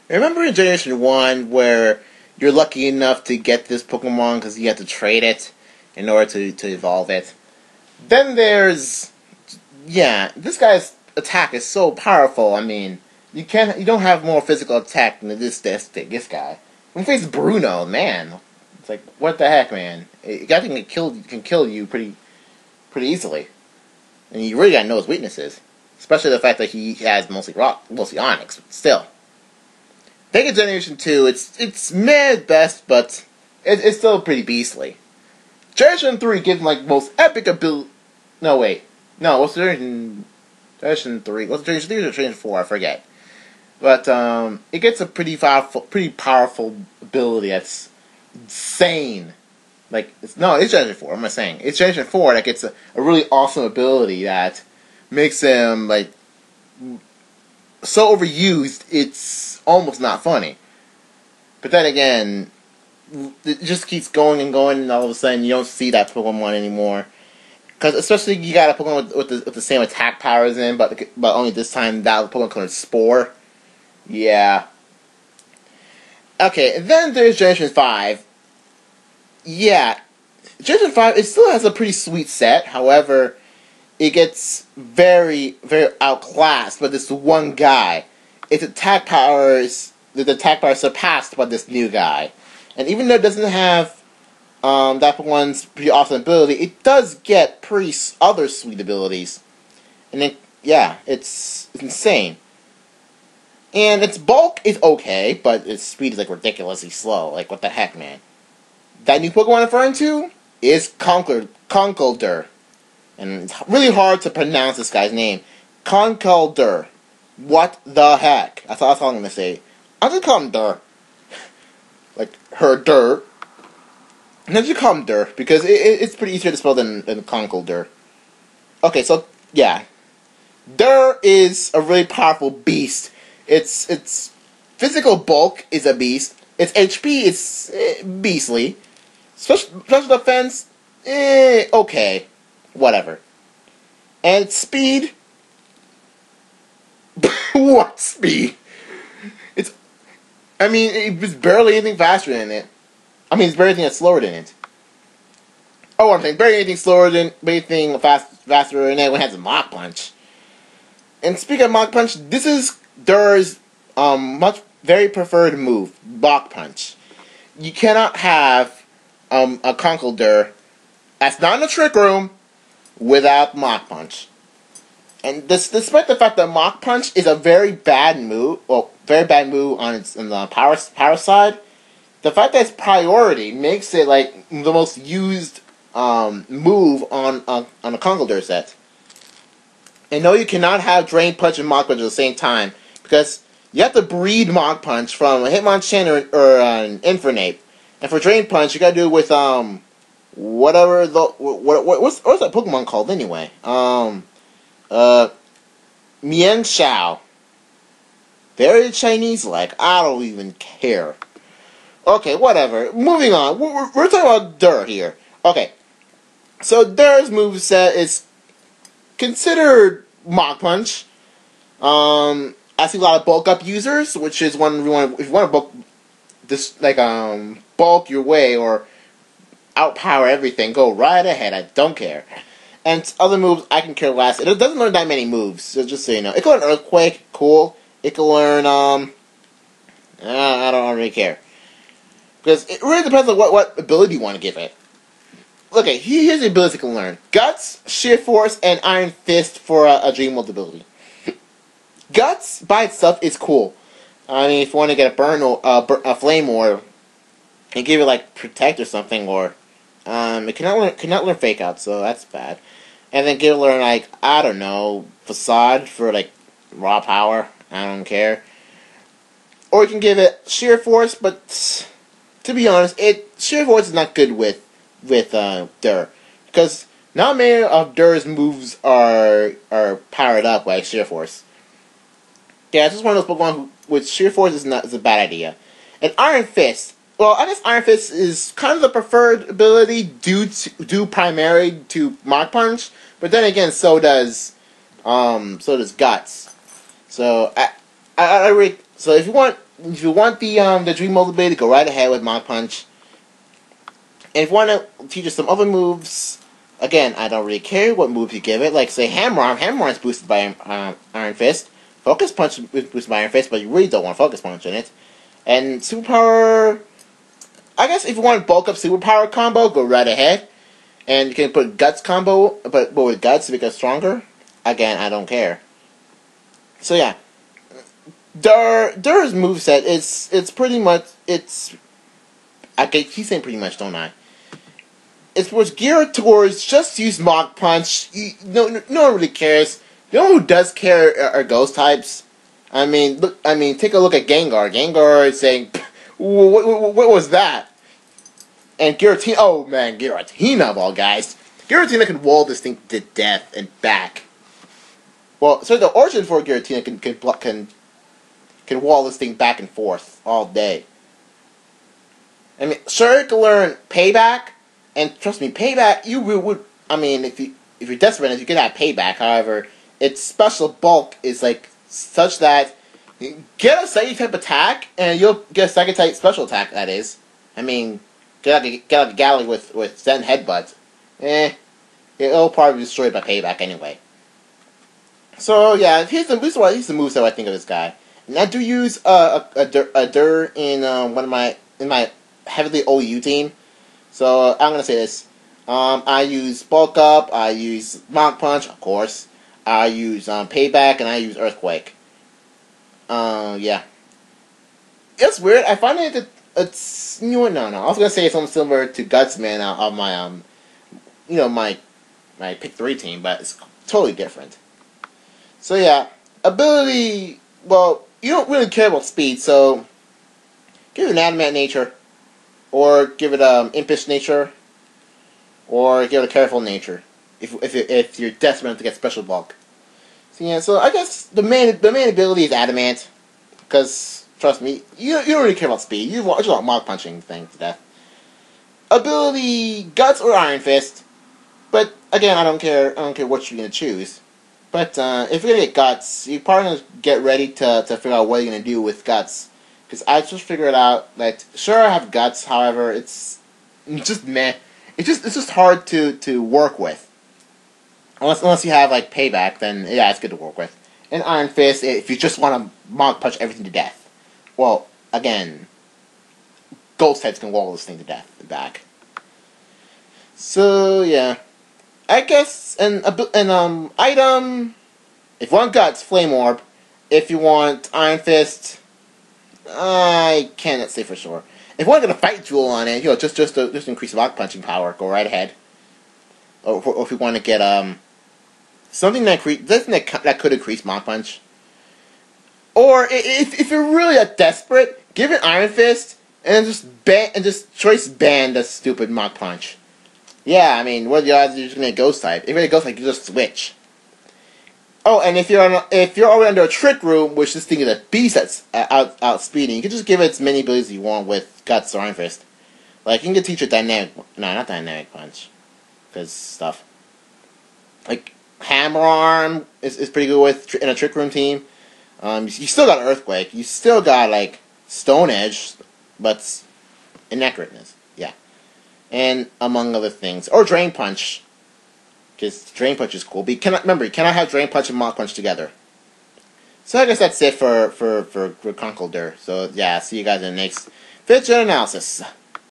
Remember in Generation 1 where you're lucky enough to get this Pokemon because you have to trade it in order to evolve it? Then there's... Yeah, this guy's attack is so powerful. I mean, you don't have more physical attack than this guy. When you face Bruno, man, it's like, what the heck, man? A guy can kill you pretty easily. And you really gotta know his weaknesses. Especially the fact that he has mostly Onyx, but still. Take a Generation 2, it's meh at best, but it's still pretty beastly. Generation 3 gives like most epic ability. No, wait. No, what's Generation 3? What's Generation 3 or Generation 4? I forget. But it gets a pretty powerful ability that's insane. Like, it's Generation 4, what am I saying? It's Generation 4 that gets a really awesome ability that makes him, like, so overused, it's almost not funny. But then again, it just keeps going, and all of a sudden you don't see that Pokemon anymore. Because especially you got a Pokemon with the same attack powers in, but only this time that Pokemon called Spore. Yeah. Okay, and then there's Generation 5. Yeah, Generation 5, it still has a pretty sweet set, however, it gets very, very outclassed by this one guy. The attack power is surpassed by this new guy. And even though it doesn't have that Pokemon's pretty awesome ability, it does get pretty other sweet abilities. And then, yeah, it's insane. And its bulk is okay, but its speed is like ridiculously slow. Like, what the heck, man? That new Pokemon I'm referring to is Conkeldurr. And it's really hard to pronounce this guy's name. Conkeldurr. What the heck? That's all I'm going to say. I'll just call him Durr. Like, her Durr. And I'll just call him Durr, because it's pretty easier to spell than Conkeldurr. Okay, so, yeah. Durr is a really powerful beast. Its physical bulk is a beast. Its HP is beastly. Special defense, okay. Whatever. And its speed... What speed? It's barely anything faster than it. It's barely anything that's slower than it. Oh, I'm saying barely anything faster than it when it has a Mach Punch. And speaking of Mach Punch, this is Durr's very preferred move, Mach Punch. You cannot have a Conkeldurr that's not in the Trick Room without Mach Punch. And despite the fact that Mach Punch is a very bad move, on the power side, the fact that it's priority makes it like the most used move on a Conkeldurr set. And no, you cannot have Drain Punch and Mach Punch at the same time, because you have to breed Mach Punch from a Hitmonchan or an Infernape. And for Drain Punch, you gotta do it with, what's that Pokemon called anyway? Mienshao. Very Chinese-like. I don't even care. Okay, whatever. Moving on. We're talking about Durr here. Okay. So Durr's moveset is considered Mach Punch. I see a lot of bulk up users, which is if you want to bulk this, like, bulk your way or outpower everything, go right ahead. I don't care. And other moves, I can care less. It doesn't learn that many moves, so just so you know. It can learn Earthquake, cool. It can learn, I don't really care. Because it really depends on what ability you want to give it. Okay, here's the abilities it can learn. Guts, Sheer Force, and Iron Fist for a Dream World ability. Guts, by itself, is cool. If you want to get a Flame Orb, and give it, like, Protect or something, or, it cannot learn Fake Out, so that's bad. And then give it learn, like, I don't know, Facade for, like, Raw Power. I don't care. Or you can give it Sheer Force, but to be honest, Sheer Force is not good with Durr, because not many of Durr's moves are powered up by Sheer Force. Yeah, it's just one of those Pokemon with Sheer Force is a bad idea. And Iron Fist. Well, I guess Iron Fist is kind of the preferred ability due primarily to Mach Punch, but then again, so does Guts. So So if you want the Dream Bulbapedia, go right ahead with Mach Punch. And if you want to teach us some other moves, again, I don't really care what moves you give it. Like, say, Hammer Arm. Hammer Arm is boosted by Iron Fist. Focus Punch is boosted by Iron Fist, but you really don't want Focus Punch in it. And Superpower, I guess if you want to bulk up Superpower combo, go right ahead. And you can put Guts combo, but with Guts to make it stronger. Again, I don't care. So yeah. Durr's moveset, it's pretty much, I keep saying pretty much, don't I? It was geared towards just use Mach Punch. No one really cares. The only one who does care are Ghost types. I mean, take a look at Gengar. Gengar is saying, what was that? And Giratina, oh man, Giratina of all guys. Giratina can wall this thing to death and back. Well, so the origin for Giratina can wall this thing back and forth all day. I mean, sure, you can learn Payback, and trust me, Payback, you would, I mean, if you're desperate, you can have Payback. However, its special bulk is like such that you get a second type attack, and you'll get a second type special attack, that is. I mean, get like a Galley with Zen Headbutt. It'll probably be destroyed by Payback anyway. So, yeah, here's the moveset I think of this guy. And I do use a Durr in my heavily OU team. So I'm gonna say this. I use Bulk Up, I use Mach Punch, of course. I use Payback, and I use Earthquake. Yeah. It's weird. I find it that it's no. I was gonna say something similar to Gutsman of my my pick 3 team, but it's totally different. So yeah, ability. Well, you don't really care about speed, so give it an Adamant nature, or give it impish nature, or give it a careful nature. If you're desperate to get special bulk. So yeah, so I guess the main ability is Adamant, because trust me, you don't really care about speed. You just want Mach Punching things to death. Ability Guts or Iron Fist, but again, I don't care what you're gonna choose. But if you're gonna get Guts, you probably gonna get ready to figure out what you're gonna do with Guts. Because I just figured out that sure I have Guts, however it's just meh. It's just hard to work with. Unless you have like Payback, then yeah, it's good to work with. And Iron Fist, if you just want to Mach Punch everything to death. Well, again, Ghost Heads can wall this thing to death and back. So yeah. I guess an item. If you want Guts, Flame Orb. If you want Iron Fist, I cannot say for sure. If you want to get a Fight Jewel on it, just increase Mach Punching power, go right ahead. Or if you want to get something that could increase Mach Punch. Or if you're really desperate, give it Iron Fist and just choice ban the stupid Mach Punch. Yeah, I mean, what are the odds you're just gonna get Ghost type? If you're a Ghost type, you just switch. Oh, and if you're already under a Trick Room, which this thing is a beast that's outspeeding, you can just give it as many abilities you want with Guts or Iron Fist. Like, you can teach it not Dynamic Punch, because stuff. Like, Hammer Arm is pretty good with in a Trick Room team. You still got Earthquake, you still got, like, Stone Edge, but inaccurateness, yeah. And among other things. Or Drain Punch. Because Drain Punch is cool. But you cannot have Drain Punch and Mach Punch together. So I guess that's it for Conkeldurr. So yeah, see you guys in the next video analysis.